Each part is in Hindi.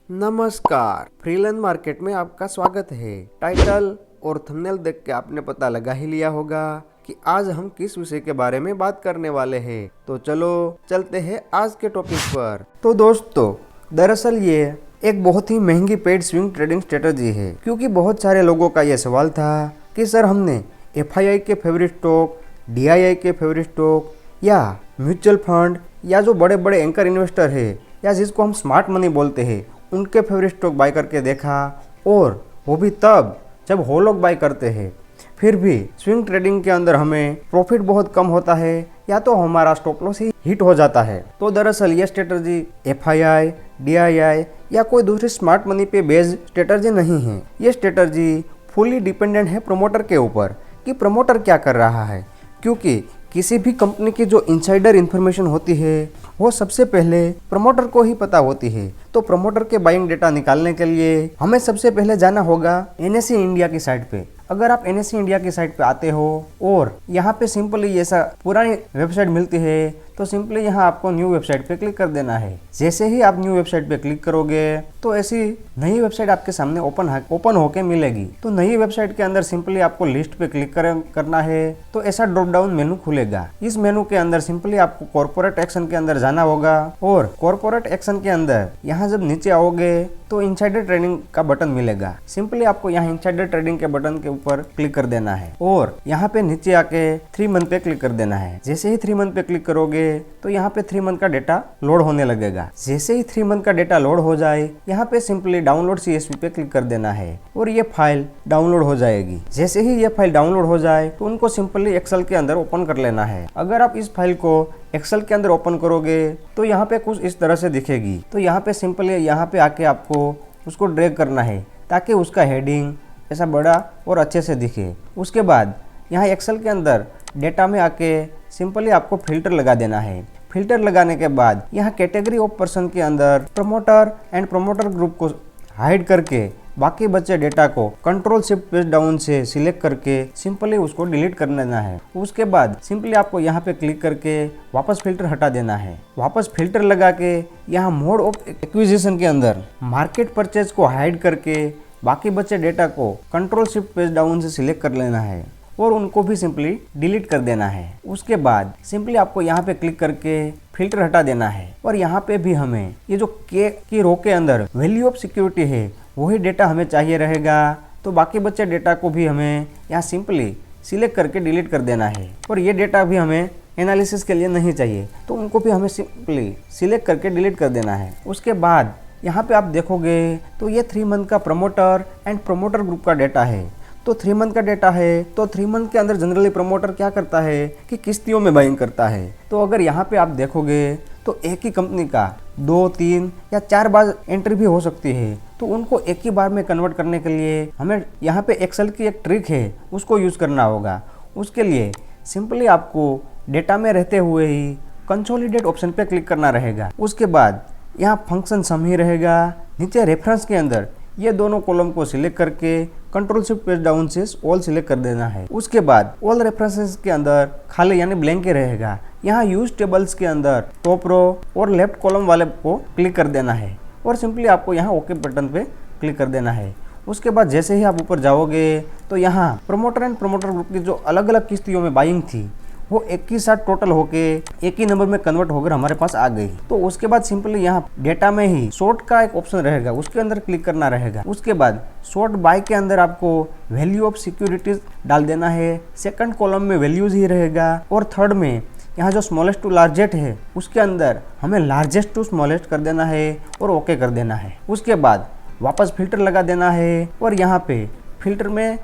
नमस्कार, फ्रीलांस मार्केट में आपका स्वागत है। टाइटल और थंबनेल देख के आपने पता लगा ही लिया होगा कि आज हम किस विषय के बारे में बात करने वाले हैं। तो चलो चलते हैं आज के टॉपिक पर। तो दोस्तों, दरअसल ये एक बहुत ही महंगी पेड स्विंग ट्रेडिंग स्ट्रेटजी है, क्योंकि बहुत सारे लोगों का यह सवाल था कि सर हमने FII के फेवरेट स्टॉक, DII के फेवरेट स्टॉक या म्यूचुअल फंड या जो बड़े बड़े एंकर इन्वेस्टर है या जिसको हम स्मार्ट मनी बोलते हैं उनके फेवरेट स्टॉक बाय करके देखा, और वो भी तब जब वो लोग बाय करते हैं। फिर भी स्विंग ट्रेडिंग के अंदर हमें प्रॉफिट बहुत कम होता है या तो हमारा स्टॉप लॉस ही हिट हो जाता है। तो दरअसल ये स्ट्रेटजी FII, DII या कोई दूसरी स्मार्ट मनी पे बेस्ड स्ट्रेटजी नहीं है। ये स्ट्रेटजी फुली डिपेंडेंट है प्रमोटर के ऊपर कि प्रमोटर क्या कर रहा है, क्योंकि किसी भी कंपनी की जो इनसाइडर इन्फॉर्मेशन होती है वो सबसे पहले प्रमोटर को ही पता होती है। तो प्रमोटर के बाइंग डेटा निकालने के लिए हमें सबसे पहले जाना होगा NSE इंडिया की साइट पे। अगर आप NSE इंडिया की साइट पे आते हो और यहाँ पे सिंपली ऐसा पुरानी वेबसाइट मिलती है, तो सिंपली यहाँ आपको न्यू वेबसाइट पे क्लिक कर देना है। जैसे ही आप न्यू वेबसाइट पे क्लिक करोगे तो ऐसी नई वेबसाइट आपके सामने ओपन होके मिलेगी। तो नई वेबसाइट के अंदर सिंपली आपको लिस्ट पे क्लिक करना है, तो ऐसा ड्रॉप डाउन मेनू खुलेगा। इस मेनू के अंदर सिंपली आपको कॉर्पोरेट एक्शन के अंदर जाना होगा, और कॉर्पोरेट एक्शन के अंदर यहाँ जब नीचे आओगे तो इनसाइडर ट्रेडिंग का बटन मिलेगा। सिंपली आपको यहाँ इनसाइडर ट्रेडिंग के बटन के ऊपर क्लिक कर देना है और यहाँ पे नीचे आके 3 मंथ पे क्लिक कर देना है। जैसे ही 3 मंथ पे क्लिक करोगे तो यहाँ पे 3 मंथ का डेटा लोड होने लगेगा। जैसे ही 3 मंथ का डेटा लोड हो जाए, यहाँ पे सिंपली डाउनलोड CSV पे क्लिक कर देना है और ये फाइल डाउनलोड हो जाएगी। जैसे ही ये फाइल डाउनलोड हो जाए तो उनको सिंपली एक्सेल के अंदर ओपन कर लेना है। अगर आप इस फाइल को एक्सेल के अंदर ओपन करोगे तो यहाँ पे कुछ इस तरह से दिखेगी। तो यहाँ पे सिंपली यहाँ पे आके आपको उसको ड्रैग करना है ताकि उसका हेडिंग ऐसा बड़ा और अच्छे से दिखे। उसके बाद यहाँ एक्सेल के अंदर डेटा में आके सिंपली आपको फिल्टर लगा देना है। फिल्टर लगाने के बाद यहाँ कैटेगरी ऑफ पर्सन के अंदर प्रमोटर एंड प्रमोटर ग्रुप को हाइड करके बाकी बचे डेटा को कंट्रोल शिफ्ट पेज डाउन से सिलेक्ट करके सिंपली उसको डिलीट कर देना है। उसके बाद सिंपली आपको यहाँ पे क्लिक करके वापस फिल्टर हटा देना है। वापस फिल्टर लगा के यहाँ मोड ऑफ एक्विजिशन के अंदर मार्केट परचेज को हाइड करके बाकी बचे डेटा को कंट्रोल शिफ्ट पेज डाउन से सिलेक्ट कर लेना है और उनको भी सिंपली डिलीट कर देना है। उसके बाद सिंपली आपको यहाँ पे क्लिक करके फिल्टर हटा देना है और यहाँ पे भी हमें ये जो के की रो के अंदर वैल्यू ऑफ सिक्योरिटी है वही डेटा हमें चाहिए रहेगा। तो बाकी बचे डेटा को भी हमें यहाँ सिंपली सिलेक्ट करके डिलीट कर देना है और ये डेटा भी हमें एनालिसिस के लिए नहीं चाहिए, तो उनको भी हमें सिंपली सिलेक्ट करके डिलीट कर देना है। उसके बाद यहाँ पे आप देखोगे तो ये 3 मंथ का प्रमोटर एंड प्रमोटर ग्रुप का डेटा है। तो 3 मंथ का डेटा है, तो 3 मंथ के अंदर जनरली प्रमोटर क्या करता है कि किस्तियों में बाइंग करता है। तो अगर यहाँ पे आप देखोगे तो एक ही कंपनी का 2, 3 या 4 बार एंट्री भी हो सकती है। तो उनको एक ही बार में कन्वर्ट करने के लिए हमें यहाँ पे एक्सेल की एक ट्रिक है, उसको यूज़ करना होगा। उसके लिए सिंपली आपको डेटा में रहते हुए ही कंसोलिडेट ऑप्शन पे क्लिक करना रहेगा। उसके बाद यहाँ फंक्शन सम ही रहेगा। नीचे रेफरेंस के अंदर ये दोनों कॉलम को सिलेक्ट करके कंट्रोल शिफ्ट पेज डाउन से ऑल सिलेक्ट कर देना है। उसके बाद ऑल रेफरेंसेस के अंदर खाली यानी ब्लैंक ही रहेगा। यहाँ यूज टेबल्स के अंदर टॉप रो और लेफ्ट कॉलम वाले को क्लिक कर देना है और सिंपली आपको यहाँ ओके बटन पे क्लिक कर देना है। उसके बाद जैसे ही आप ऊपर जाओगे तो यहाँ प्रमोटर एंड प्रमोटर ग्रुप की जो अलग अलग किस्तियों में बाइंग थी वो एक ही साथ टोटल होके एक ही नंबर में कन्वर्ट होकर हमारे पास आ गई। तो उसके बाद सिंपली यहाँ डेटा में ही शॉर्ट का एक ऑप्शन रहेगा, उसके अंदर क्लिक करना रहेगा। उसके बाद शॉर्ट बाय के अंदर आपको वैल्यू ऑफ सिक्योरिटीज डाल देना है। सेकंड कॉलम में वैल्यूज ही रहेगा और थर्ड में यहाँ जो स्मॉलेस्ट टू लार्जेस्ट है उसके अंदर हमें लार्जेस्ट टू स्मॉलेस्ट कर देना है और ओके कर देना है। उसके बाद वापस फिल्टर लगा देना है और यहाँ पे फिल्टर में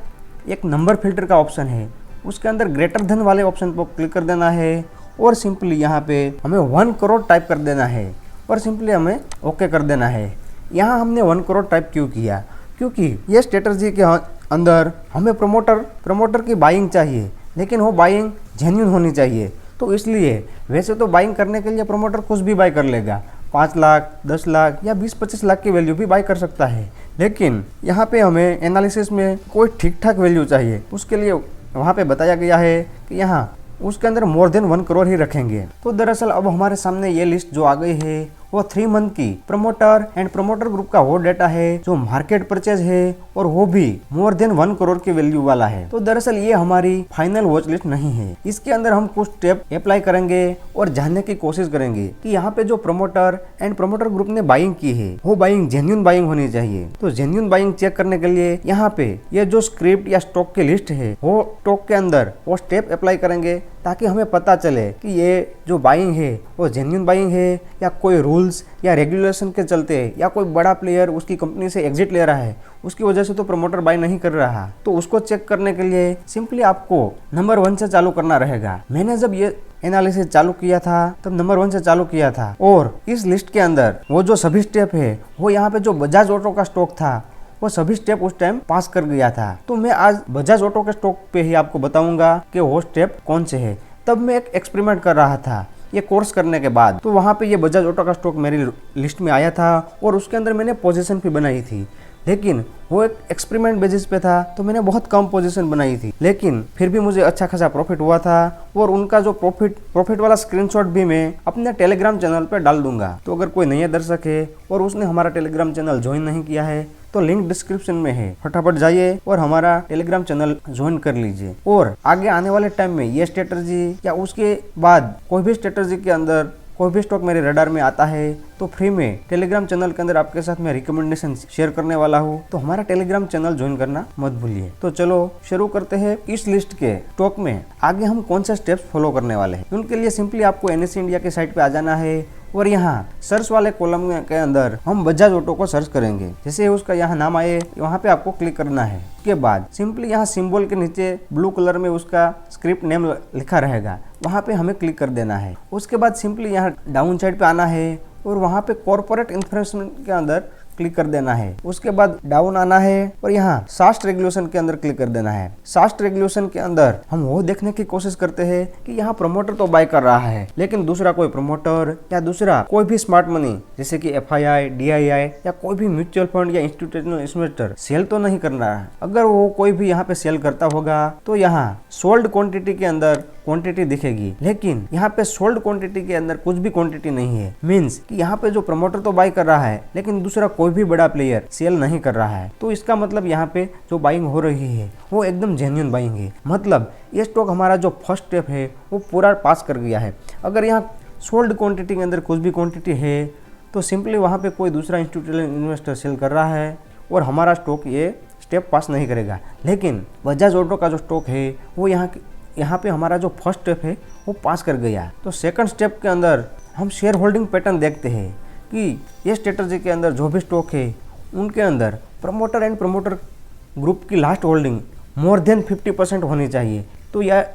एक नंबर फिल्टर का ऑप्शन है, उसके अंदर ग्रेटर देन वाले ऑप्शन पर क्लिक कर देना है और सिंपली यहाँ पे हमें 1 करोड़ टाइप कर देना है और सिंपली हमें ओके कर देना है। यहाँ हमने 1 करोड़ टाइप क्यों किया, क्योंकि ये स्ट्रेटजी के अंदर हमें प्रमोटर की बाइंग चाहिए, लेकिन वो बाइंग जेन्युइन होनी चाहिए। तो इसलिए वैसे तो बाइंग करने के लिए प्रमोटर कुछ भी बाय कर लेगा, 5 लाख, 10 लाख या 20-25 लाख की वैल्यू भी बाय कर सकता है, लेकिन यहाँ पे हमें एनालिसिस में कोई ठीक ठाक वैल्यू चाहिए। उसके लिए वहाँ पे बताया गया है कि यहाँ उसके अंदर मोर देन 1 करोड़ ही रखेंगे। तो दरअसल अब हमारे सामने ये लिस्ट जो आ गई है वो 3 मंथ की प्रमोटर एंड प्रमोटर ग्रुप का वो डेटा है जो मार्केट परचेज है और वो भी मोर देन 1 करोड़ की वैल्यू वाला है। तो दरअसल ये हमारी फाइनल वॉच लिस्ट नहीं है। इसके अंदर हम कुछ स्टेप अप्लाई करेंगे और जानने की कोशिश करेंगे कि यहाँ पे जो प्रमोटर एंड प्रमोटर ग्रुप ने बाइंग की है वो बाइंग जेन्युइन बाइंग होनी चाहिए। तो जेन्युइन बाइंग चेक करने के लिए यहाँ पे ये जो स्क्रिप्ट या स्टॉक की लिस्ट है वो स्टॉक के अंदर वो स्टेप अप्लाई करेंगे ताकि हमें पता चले कि ये जो बाइंग है वो जेन्युइन बाइंग है या कोई रूल्स या रेगुलेशन के चलते या कोई बड़ा प्लेयर उसकी कंपनी से एग्जिट ले रहा है उसकी वजह से तो प्रमोटर बाय नहीं कर रहा। तो उसको चेक करने के लिए सिंपली आपको नंबर 1 से चालू करना रहेगा। मैंने जब ये एनालिसिस चालू किया था तब नंबर 1 से चालू किया था और इस लिस्ट के अंदर वो जो सभी स्टेप है वो यहाँ पे जो बजाज ऑटो का स्टॉक था वो सभी स्टेप उस टाइम पास कर गया था। तो मैं आज बजाज ऑटो के स्टॉक पे ही आपको बताऊंगा कि वो स्टेप कौन से है। तब मैं एक एक्सपेरिमेंट कर रहा था ये कोर्स करने के बाद, तो वहाँ पे ये बजाज ऑटो का स्टॉक मेरी लिस्ट में आया था और उसके अंदर मैंने पोजीशन भी बनाई थी, लेकिन वो एक एक्सपेरिमेंट बेसिस पे था तो मैंने बहुत कम पोजीशन बनाई थी, लेकिन फिर भी मुझे अच्छा खासा प्रॉफिट हुआ था। और उनका जो प्रॉफिट वाला स्क्रीनशॉट भी मैं अपने टेलीग्राम चैनल पे डाल दूंगा। तो अगर कोई नया दर्शक है और उसने हमारा टेलीग्राम चैनल ज्वाइन नहीं किया है तो लिंक डिस्क्रिप्शन में है, फटाफट जाइए और हमारा टेलीग्राम चैनल ज्वाइन कर लीजिए। और आगे आने वाले टाइम में ये स्ट्रेटजी या उसके बाद कोई भी स्ट्रेटजी के अंदर कोई भी स्टॉक मेरे रडार में आता है तो फ्री में टेलीग्राम चैनल के अंदर आपके साथ मैं रिकमेंडेशन शेयर करने वाला हूँ। तो हमारा टेलीग्राम चैनल ज्वाइन करना मत भूलिए। तो चलो शुरू करते हैं। इस लिस्ट के स्टॉक में आगे हम कौन से स्टेप्स फॉलो करने वाले हैं उनके लिए सिंपली आपको NSE इंडिया के साइट पे आ जाना है और यहाँ सर्च वाले कॉलम के अंदर हम बजाज ऑटो को सर्च करेंगे। जैसे उसका यहाँ नाम आए वहाँ पे आपको क्लिक करना है। उसके बाद सिंपली यहाँ सिंबल के नीचे ब्लू कलर में उसका स्क्रिप्ट नेम लिखा रहेगा, वहाँ पे हमें क्लिक कर देना है। उसके बाद सिंपली यहाँ डाउन साइड पे आना है और वहाँ पे कॉर्पोरेट इन्फॉर्मेशन के अंदर क्लिक कर देना है। उसके बाद डाउन आना है और यहाँ सास्ट रेगुलेशन के अंदर क्लिक कर देना है। सास्ट रेगुलेशन के अंदर हम वो देखने की कोशिश करते हैं कि यहाँ प्रमोटर तो बाय कर रहा है लेकिन दूसरा कोई प्रमोटर या दूसरा कोई भी स्मार्ट मनी जैसे कि FII, DII या कोई भी म्यूचुअल फंड या इंस्टीट्यूशनल इन्वेस्टर सेल तो नहीं कर रहा है। अगर वो कोई भी यहाँ पे सेल करता होगा तो यहाँ सोल्ड क्वांटिटी के अंदर क्वांटिटी दिखेगी, लेकिन यहाँ पे सोल्ड क्वांटिटी के अंदर कुछ भी क्वांटिटी नहीं है। मींस कि यहाँ पे जो प्रमोटर तो बाय कर रहा है लेकिन दूसरा कोई भी बड़ा प्लेयर सेल नहीं कर रहा है। तो इसका मतलब यहाँ पे जो बाइंग हो रही है वो एकदम जेन्युइन बाइंग है। मतलब ये स्टॉक हमारा जो फर्स्ट स्टेप है वो पूरा पास कर गया है। अगर यहाँ सोल्ड क्वांटिटी के अंदर कुछ भी क्वांटिटी है तो सिंपली वहाँ पे कोई दूसरा इंस्टीट्यूशनल इन्वेस्टर सेल कर रहा है और हमारा स्टॉक ये स्टेप पास नहीं करेगा। लेकिन बजाज ऑटो का जो स्टॉक है वो यहाँ पे हमारा जो फर्स्ट स्टेप है वो पास कर गया। तो सेकंड स्टेप के अंदर हम शेयर होल्डिंग पैटर्न देखते हैं कि ये स्ट्रेटजी के अंदर जो भी स्टॉक है उनके अंदर प्रमोटर एंड प्रमोटर ग्रुप की लास्ट होल्डिंग मोर देन 50% होनी चाहिए। तो यह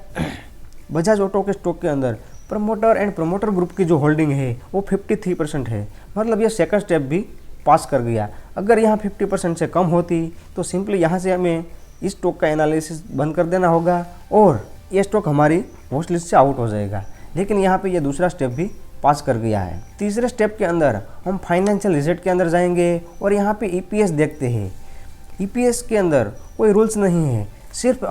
बजाज ऑटो के स्टॉक के अंदर प्रमोटर एंड प्रमोटर ग्रुप की जो होल्डिंग है वो 53% है। मतलब ये सेकंड स्टेप भी पास कर गया। अगर यहाँ 50% से कम होती तो सिंपली यहाँ से हमें इस स्टॉक का एनालिसिस बंद कर देना होगा और ये स्टॉक हमारी वॉच लिस्ट से आउट हो जाएगा। लेकिन यहाँ पे ये दूसरा स्टेप भी पास कर गया है। तीसरे स्टेप के अंदर हम फाइनेंशियल रिजल्ट के अंदर जाएंगे और यहाँ पे EPS देखते हैं। EPS के अंदर कोई रूल्स नहीं है, सिर्फ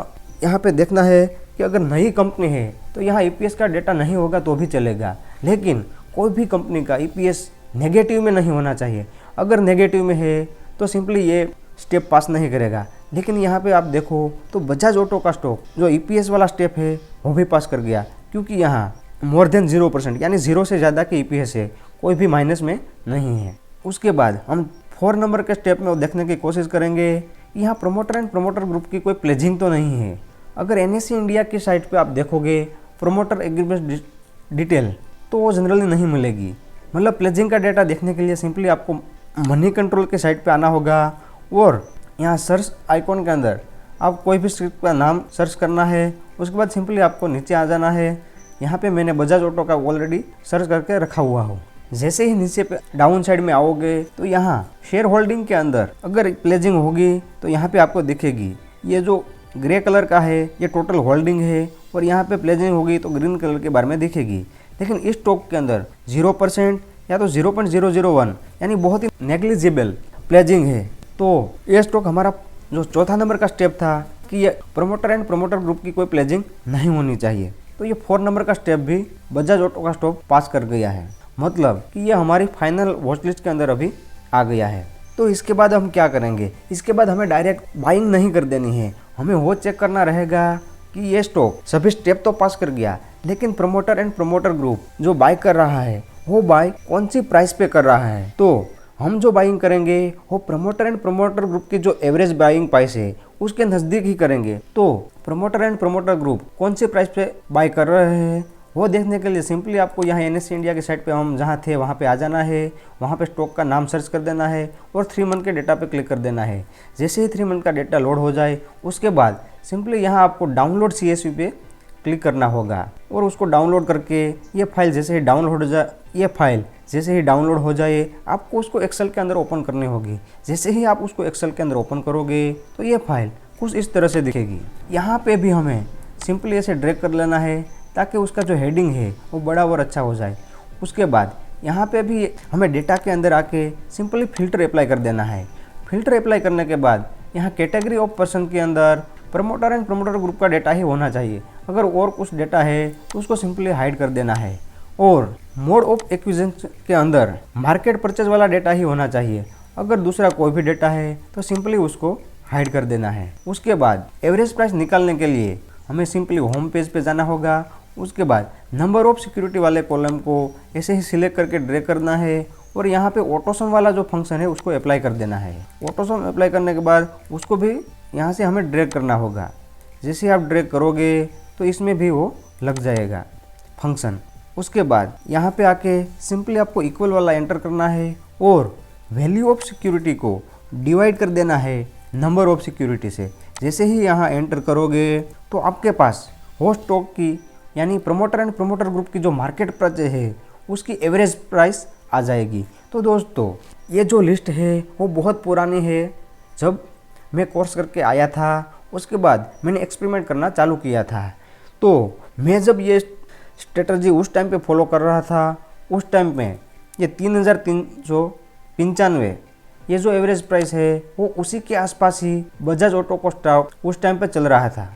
यहाँ पे देखना है कि अगर नई कंपनी है तो यहाँ EPS का डेटा नहीं होगा तो भी चलेगा, लेकिन कोई भी कंपनी का EPS नेगेटिव में नहीं होना चाहिए। अगर नेगेटिव में है तो सिंपली ये स्टेप पास नहीं करेगा। लेकिन यहाँ पे आप देखो तो बजाज ऑटो का स्टॉक जो EPS वाला स्टेप है वो भी पास कर गया, क्योंकि यहाँ मोर देन 0% यानी 0 से ज़्यादा की EPS है, कोई भी माइनस में नहीं है। उसके बाद हम 4 नंबर के स्टेप में देखने की कोशिश करेंगे यहाँ प्रमोटर एंड प्रमोटर ग्रुप की कोई प्लेजिंग तो नहीं है। अगर NSE इंडिया की साइट पे आप देखोगे प्रमोटर एग्रीमेंट डिटेल तो वो जनरली नहीं मिलेगी। मतलब प्लेजिंग का डेटा देखने के लिए सिंपली आपको मनी कंट्रोल के साइट पे आना होगा और यहाँ सर्च आइकॉन के अंदर आप कोई भी स्क्रिप्ट का नाम सर्च करना है। उसके बाद सिंपली आपको नीचे आ जाना है। यहाँ पे मैंने बजाज ऑटो का ऑलरेडी सर्च करके रखा हुआ हो। जैसे ही नीचे पे डाउन साइड में आओगे तो यहाँ शेयर होल्डिंग के अंदर अगर प्लेजिंग होगी तो यहाँ पे आपको दिखेगी। ये जो ग्रे कलर का है ये टोटल होल्डिंग है और यहाँ पे प्लेजिंग होगी तो ग्रीन कलर के बारे में दिखेगी। लेकिन इस स्टॉक के अंदर 0% या तो 0.001 यानी बहुत ही नेग्लिजिबल प्लेजिंग है। तो ये स्टॉक हमारा जो चौथा नंबर का स्टेप था कि ये प्रमोटर एंड प्रमोटर ग्रुप की कोई प्लेजिंग नहीं होनी चाहिए, तो ये 4 नंबर का स्टेप भी बजाज ऑटो का स्टॉक पास कर गया है। मतलब कि ये हमारी फाइनल वॉच लिस्ट के अंदर अभी आ गया है। तो इसके बाद हम क्या करेंगे, इसके बाद हमें डायरेक्ट बाइंग नहीं कर देनी है, हमें वो चेक करना रहेगा कि ये स्टॉक सभी स्टेप तो पास कर गया, लेकिन प्रमोटर एंड प्रमोटर ग्रुप जो बाय कर रहा है वो बाय कौन सी प्राइस पे कर रहा है। तो हम जो बाइंग करेंगे वो प्रमोटर एंड प्रमोटर ग्रुप की जो एवरेज बाइंग प्राइस है उसके नज़दीक ही करेंगे। तो प्रमोटर एंड प्रमोटर ग्रुप कौन सी प्राइस पे बाय कर रहे हैं वो देखने के लिए सिंपली आपको यहाँ NSE इंडिया की साइट पे हम जहाँ थे वहाँ पे आ जाना है, वहाँ पे स्टॉक का नाम सर्च कर देना है और 3 मंथ के डेटा पे क्लिक कर देना है। जैसे ही 3 मंथ का डेटा लोड हो जाए उसके बाद सिंपली यहाँ आपको डाउनलोड CSV पे क्लिक करना होगा और उसको डाउनलोड करके ये फाइल जैसे ही डाउनलोड हो जाए आपको उसको एक्सेल के अंदर ओपन करनी होगी। जैसे ही आप उसको एक्सेल के अंदर ओपन करोगे तो ये फाइल कुछ इस तरह से दिखेगी। यहाँ पे भी हमें सिंपली ऐसे ड्रैग कर लेना है ताकि उसका जो हेडिंग है वो बड़ा और अच्छा हो जाए। उसके बाद यहाँ पे भी हमें डेटा के अंदर आके सिंपली फ़िल्टर अप्लाई कर देना है। फ़िल्टर अप्लाई करने के बाद यहाँ कैटेगरी ऑफ पर्सन के अंदर प्रमोटर एंड प्रमोटर ग्रुप का डेटा ही होना चाहिए। अगर और कुछ डेटा है तो उसको सिंपली हाइड कर देना है। और मोड ऑफ एक्विजिशन के अंदर मार्केट परचेज वाला डेटा ही होना चाहिए। अगर दूसरा कोई भी डेटा है तो सिंपली उसको हाइड कर देना है। उसके बाद एवरेज प्राइस निकालने के लिए हमें सिंपली होम पेज पे जाना होगा। उसके बाद नंबर ऑफ सिक्योरिटी वाले कॉलम को ऐसे ही सिलेक्ट करके ड्रैग करना है और यहाँ पे ऑटोसम वाला जो फंक्शन है उसको अप्लाई कर देना है। ऑटोसम अप्लाई करने के बाद उसको भी यहाँ से हमें ड्रैग करना होगा। जैसे आप ड्रैग करोगे तो इसमें भी वो लग जाएगा फंक्शन। उसके बाद यहाँ पे आके सिंपली आपको इक्वल वाला एंटर करना है और वैल्यू ऑफ सिक्योरिटी को डिवाइड कर देना है नंबर ऑफ सिक्योरिटी से। जैसे ही यहाँ एंटर करोगे तो आपके पास वो स्टॉक की यानी प्रमोटर एंड प्रमोटर ग्रुप की जो मार्केट प्राइस है उसकी एवरेज प्राइस आ जाएगी। तो दोस्तों ये जो लिस्ट है वो बहुत पुरानी है। जब मैं कोर्स करके आया था उसके बाद मैंने एक्सपेरिमेंट करना चालू किया था। तो मैं जब ये स्ट्रेटजी उस टाइम पे फॉलो कर रहा था उस टाइम में ये 3395 ये जो एवरेज प्राइस है वो उसी के आसपास ही बजाज ऑटो को स्टॉक उस टाइम पे चल रहा था।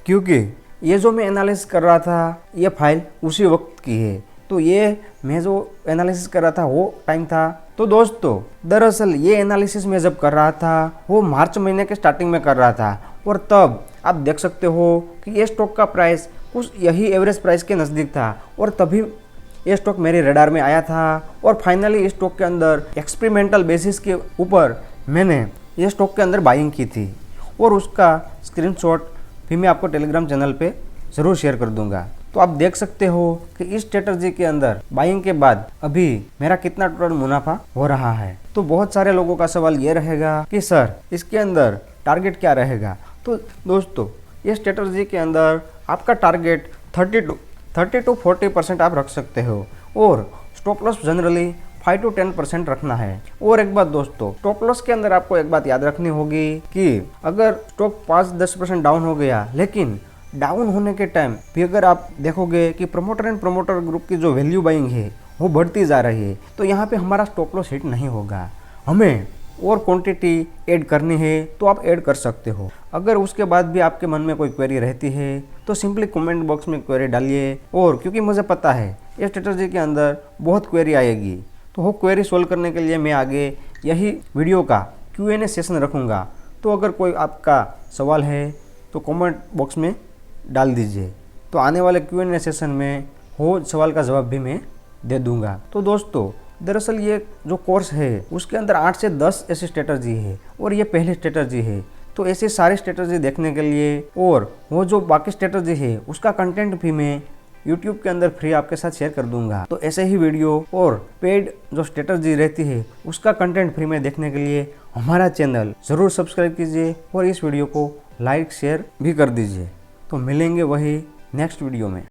क्योंकि ये जो मैं एनालिसिस कर रहा था ये फाइल उसी वक्त की है। तो ये मैं जो एनालिसिस कर रहा था वो टाइम था। तो दोस्तों दरअसल ये एनालिसिस मैं जब कर रहा था वो मार्च महीने के स्टार्टिंग में कर रहा था और तब आप देख सकते हो कि ये स्टॉक का प्राइस कुछ यही एवरेज प्राइस के नज़दीक था और तभी ये स्टॉक मेरे रडार में आया था और फाइनली इस स्टॉक के अंदर एक्सपेरिमेंटल बेसिस के ऊपर मैंने ये स्टॉक के अंदर बाइंग की थी और उसका स्क्रीनशॉट भी मैं आपको टेलीग्राम चैनल पे ज़रूर शेयर कर दूंगा। तो आप देख सकते हो कि इस स्ट्रेटजी के अंदर बाइंग के बाद अभी मेरा कितना टोटल मुनाफा हो रहा है। तो बहुत सारे लोगों का सवाल ये रहेगा कि सर इसके अंदर टारगेट क्या रहेगा। तो दोस्तों ये स्ट्रेटजी के अंदर आपका टारगेट 30 to 40% आप रख सकते हो और स्टॉप लॉस जनरली 5 to 10% रखना है। और एक बात दोस्तों स्टॉप लॉस के अंदर आपको एक बात याद रखनी होगी कि अगर स्टॉक 5-10% डाउन हो गया, लेकिन डाउन होने के टाइम भी अगर आप देखोगे कि प्रमोटर एंड प्रमोटर ग्रुप की जो वैल्यू बाइंग है वो बढ़ती जा रही है, तो यहाँ पे हमारा स्टॉप लॉस हिट नहीं होगा। हमें और क्वांटिटी ऐड करनी है तो आप ऐड कर सकते हो। अगर उसके बाद भी आपके मन में कोई क्वेरी रहती है तो सिंपली कमेंट बॉक्स में क्वेरी डालिए। और क्योंकि मुझे पता है इस स्ट्रेटजी के अंदर बहुत क्वेरी आएगी, तो वो क्वेरी सोल्व करने के लिए मैं आगे यही वीडियो का Q&A सेशन रखूँगा। तो अगर कोई आपका सवाल है तो कमेंट बॉक्स में डाल दीजिए, तो आने वाले Q&A सेशन में वो सवाल का जवाब भी मैं दे दूँगा। तो दोस्तों दरअसल ये जो कोर्स है उसके अंदर 8 से 10 ऐसी स्ट्रेटजी है और ये पहली स्ट्रेटजी है। तो ऐसे सारी स्ट्रेटजी देखने के लिए और वो जो बाकी स्ट्रेटजी है उसका कंटेंट भी मैं YouTube के अंदर फ्री आपके साथ शेयर कर दूंगा। तो ऐसे ही वीडियो और पेड जो स्ट्रेटजी रहती है उसका कंटेंट फ्री में देखने के लिए हमारा चैनल ज़रूर सब्सक्राइब कीजिए और इस वीडियो को लाइक शेयर भी कर दीजिए। तो मिलेंगे वही नेक्स्ट वीडियो में।